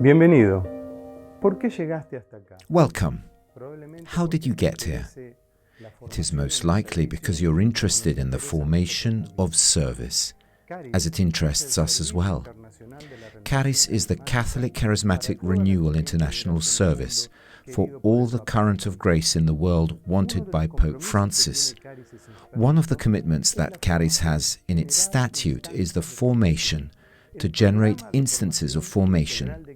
Bienvenido. ¿Por qué llegaste hasta acá? Welcome. How did you get here? It is most likely because you're interested in the formation of service, as it interests us as well. CHARIS is the Catholic Charismatic Renewal International Service for all the current of grace in the world wanted by Pope Francis. One of the commitments that CHARIS has in its statute is the formation, to generate instances of formation.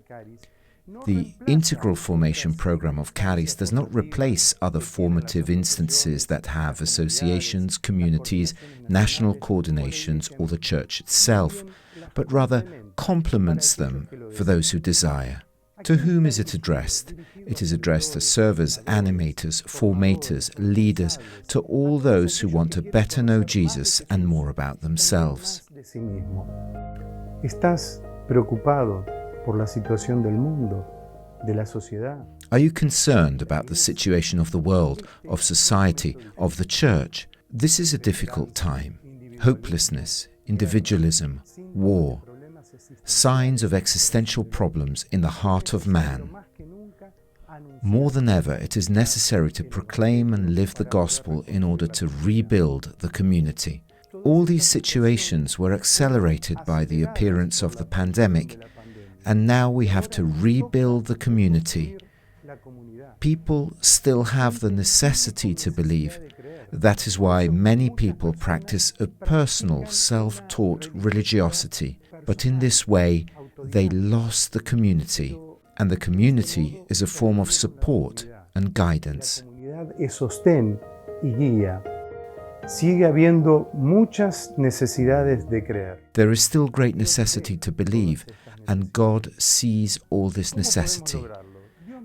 The integral formation program of CHARIS does not replace other formative instances that have associations, communities, national coordinations, or the Church itself, but rather complements them for those who desire. To whom is it addressed? It is addressed to servers, animators, formators, leaders, to all those who want to better know Jesus and more about themselves. ¿Estás preocupado por la situación del mundo, de la sociedad? Are you concerned about the situation of the world, of society, of the Church? This is a difficult time. Hopelessness, individualism, war, signs of existential problems in the heart of man. More than ever, it is necessary to proclaim and live the gospel in order to rebuild the community. All these situations were accelerated by the appearance of the pandemic, and now we have to rebuild the community. People still have the necessity to believe. That is why many people practice a personal, self-taught religiosity. But in this way, they lost the community, and the community is a form of support and guidance. Sigue habiendo muchas necesidades de creer. There is still great necessity to believe, and God sees all this necessity.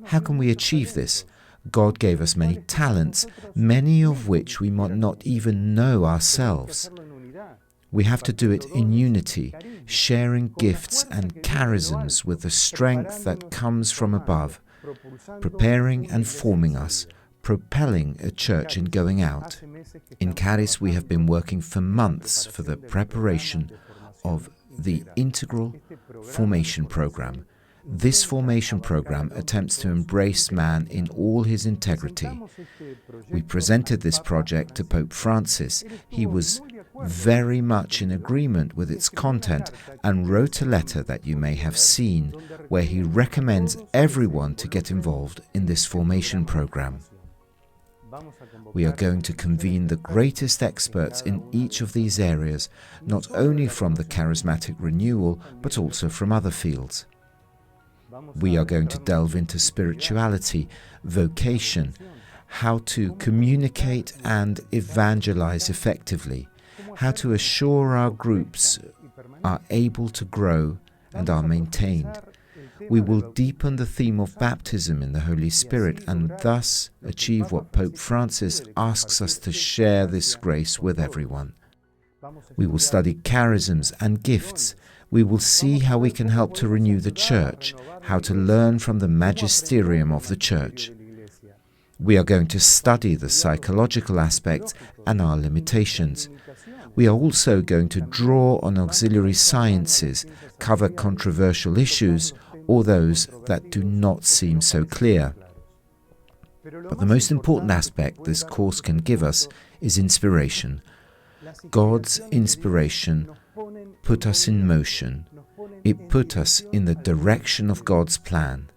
How can we achieve this? God gave us many talents, many of which we might not even know ourselves. We have to do it in unity, sharing gifts and charisms with the strength that comes from above, preparing and forming us, propelling a church in going out. In CHARIS, we have been working for months for the preparation of the integral formation program. This formation program attempts to embrace man in all his integrity. We presented this project to Pope Francis. He was very much in agreement with its content and wrote a letter that you may have seen, where he recommends everyone to get involved in this formation program. We are going to convene the greatest experts in each of these areas, not only from the charismatic renewal, but also from other fields. We are going to delve into spirituality, vocation, how to communicate and evangelize effectively, how to assure our groups are able to grow and are maintained. We will deepen the theme of baptism in the Holy Spirit and thus achieve what Pope Francis asks us to share this grace with everyone. We will study charisms and gifts. We will see how we can help to renew the Church, how to learn from the magisterium of the Church. We are going to study the psychological aspects and our limitations. We are also going to draw on auxiliary sciences, cover controversial issues, or those that do not seem so clear. But the most important aspect this course can give us is inspiration. God's inspiration put us in motion. It put us in the direction of God's plan.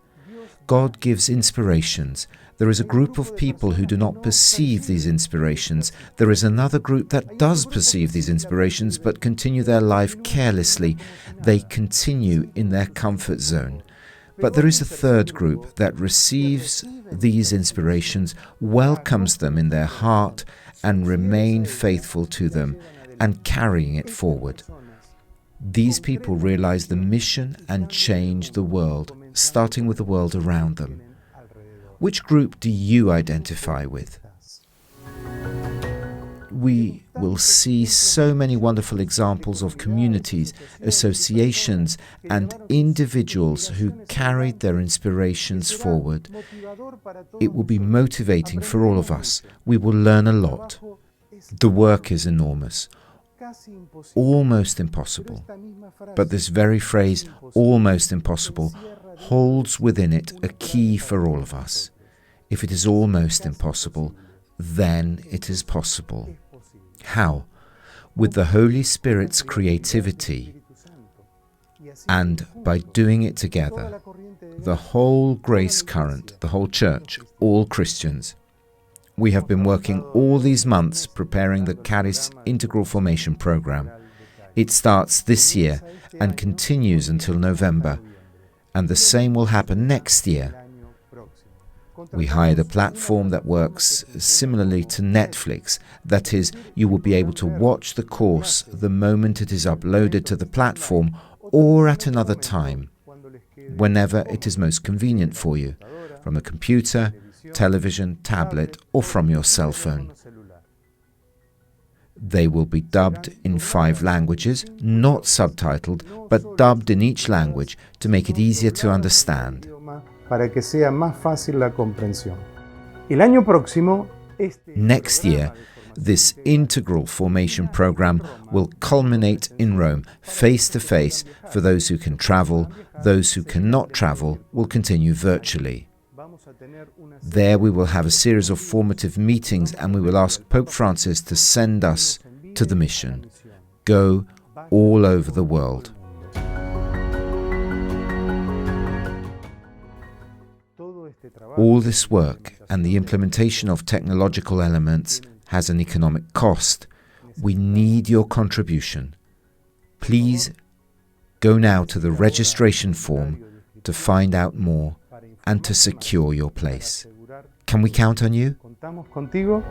God gives inspirations. There is a group of people who do not perceive these inspirations. There is another group that does perceive these inspirations but continue their life carelessly. They continue in their comfort zone. But there is a third group that receives these inspirations, welcomes them in their heart, and remain faithful to them and carrying it forward. These people realize the mission and change the world, starting with the world around them. Which group do you identify with? We will see so many wonderful examples of communities, associations, and individuals who carried their inspirations forward. It will be motivating for all of us. We will learn a lot. The work is enormous, almost impossible. But this very phrase, almost impossible, holds within it a key for all of us. If it is almost impossible, then it is possible. How? With the Holy Spirit's creativity, and by doing it together, the whole grace current, the whole church, all Christians. We have been working all these months preparing the CHARIS Integral Formation Program. It starts this year and continues until November, and the same will happen next year. We hired a platform that works similarly to Netflix. That is, you will be able to watch the course the moment it is uploaded to the platform or at another time, whenever it is most convenient for you, from a computer, television, tablet, or from your cell phone. They will be dubbed in 5 languages, not subtitled, but dubbed in each language to make it easier to understand. Next year, this integral formation program will culminate in Rome, face-to-face, for those who can travel. Those who cannot travel will continue virtually. There we will have a series of formative meetings, and we will ask Pope Francis to send us to the mission. Go all over the world. All this work and the implementation of technological elements has an economic cost. We need your contribution. Please go now to the registration form to find out more and to secure your place. Can we count on you? Contamos contigo